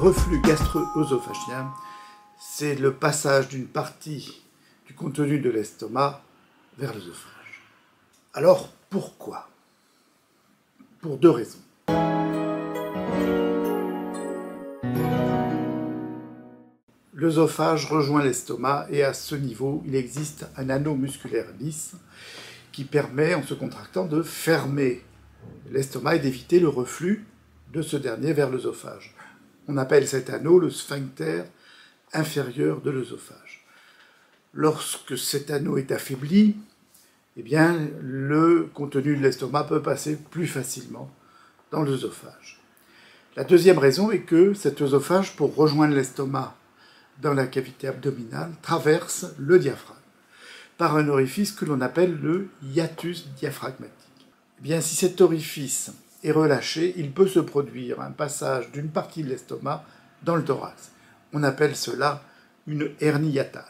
reflux gastro-œsophagien, c'est le passage d'une partie du contenu de l'estomac vers l'œsophage. Alors, pourquoi? Pour deux raisons. L'œsophage rejoint l'estomac et à ce niveau, il existe un anneau musculaire lisse qui permet, en se contractant, de fermer l'estomac et d'éviter le reflux de ce dernier vers l'œsophage. On appelle cet anneau le sphincter inférieur de l'œsophage. Lorsque cet anneau est affaibli, eh bien, le contenu de l'estomac peut passer plus facilement dans l'œsophage. La deuxième raison est que cet œsophage, pour rejoindre l'estomac dans la cavité abdominale, traverse le diaphragme par un orifice que l'on appelle le hiatus diaphragmatique. Eh bien, si cet orifice est relâché, il peut se produire un passage d'une partie de l'estomac dans le thorax. On appelle cela une hernie hiatale.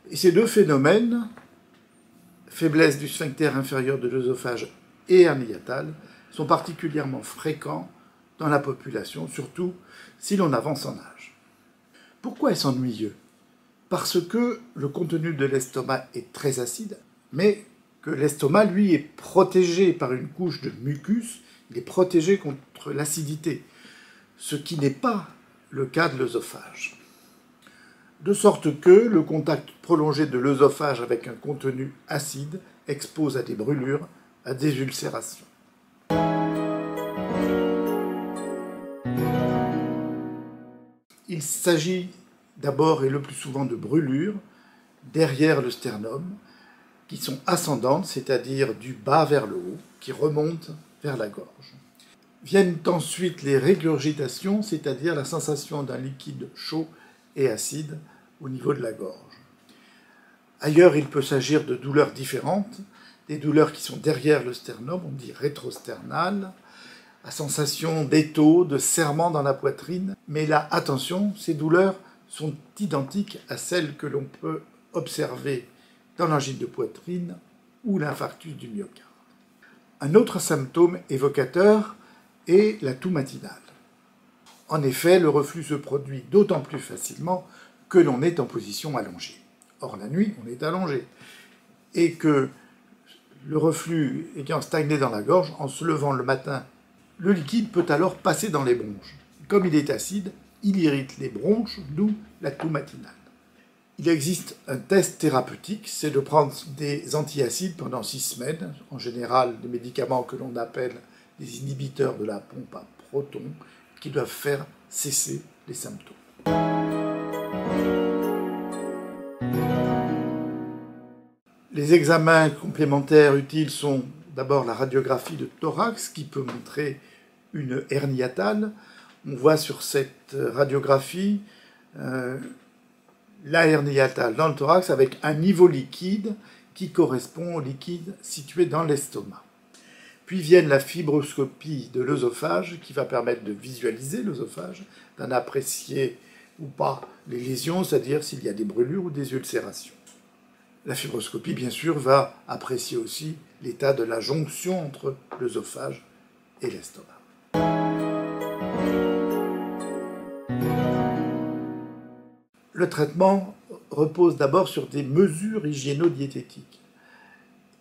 Et ces deux phénomènes, faiblesse du sphincter inférieur de l'œsophage et hernie hiatale, sont particulièrement fréquents dans la population, surtout si l'on avance en âge. Pourquoi est-ce ennuyeux? Parce que le contenu de l'estomac est très acide, mais que l'estomac, lui, est protégé par une couche de mucus, il est protégé contre l'acidité, ce qui n'est pas le cas de l'œsophage. De sorte que le contact prolongé de l'œsophage avec un contenu acide expose à des brûlures, à des ulcérations. Il s'agit d'abord et le plus souvent de brûlures derrière le sternum qui sont ascendantes, c'est-à-dire du bas vers le haut, qui remontent vers la gorge. Viennent ensuite les régurgitations, c'est-à-dire la sensation d'un liquide chaud et acide au niveau de la gorge. Ailleurs, il peut s'agir de douleurs différentes, des douleurs qui sont derrière le sternum, on dit rétrosternales, la sensation d'étau, de serrement dans la poitrine. Mais là, attention, ces douleurs sont identiques à celles que l'on peut observer dans l'angine de poitrine ou l'infarctus du myocarde. Un autre symptôme évocateur est la toux matinale. En effet, le reflux se produit d'autant plus facilement que l'on est en position allongée. Or, la nuit, on est allongé. Et que le reflux ayant stagné dans la gorge, en se levant le matin, le liquide peut alors passer dans les bronches. Comme il est acide, il irrite les bronches, d'où la toux matinale. Il existe un test thérapeutique, c'est de prendre des antiacides pendant 6 semaines, en général des médicaments que l'on appelle des inhibiteurs de la pompe à protons, qui doivent faire cesser les symptômes. Les examens complémentaires utiles sont d'abord la radiographie de thorax, qui peut montrer une hernie hiatale. On voit sur cette radiographie la hernie hiatale dans le thorax avec un niveau liquide qui correspond au liquide situé dans l'estomac. Puis viennent la fibroscopie de l'œsophage qui va permettre de visualiser l'œsophage, d'en apprécier ou pas les lésions, c'est-à-dire s'il y a des brûlures ou des ulcérations. La fibroscopie, bien sûr, va apprécier aussi l'état de la jonction entre l'œsophage et l'estomac. Le traitement repose d'abord sur des mesures hygiéno-diététiques.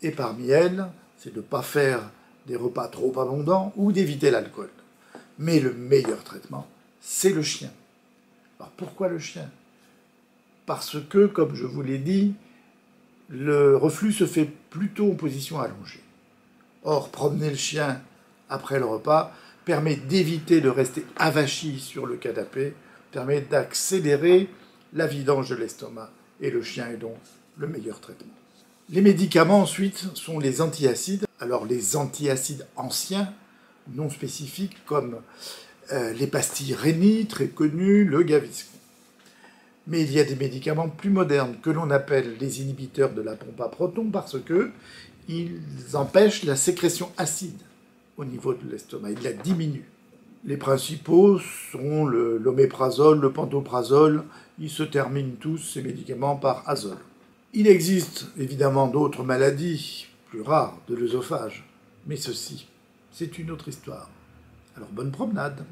Et parmi elles, c'est de ne pas faire des repas trop abondants ou d'éviter l'alcool. Mais le meilleur traitement, c'est le chien. Alors pourquoi le chien? Parce que, comme je vous l'ai dit, le reflux se fait plutôt en position allongée. Or, promener le chien après le repas permet d'éviter de rester avachi sur le canapé, permet d'accélérer la vidange de l'estomac, et le chien est donc le meilleur traitement. Les médicaments ensuite sont les antiacides. Alors les antiacides anciens, non spécifiques, comme les pastilles Réni, très connues, le Gaviscon. Mais il y a des médicaments plus modernes que l'on appelle les inhibiteurs de la pompe à protons parce qu'ils empêchent la sécrétion acide au niveau de l'estomac, ils la diminuent. Les principaux sont l'oméprazole, le pantoprazole, ils se terminent tous, ces médicaments, par azole. Il existe évidemment d'autres maladies, plus rares, de l'œsophage, mais ceci, c'est une autre histoire. Alors bonne promenade.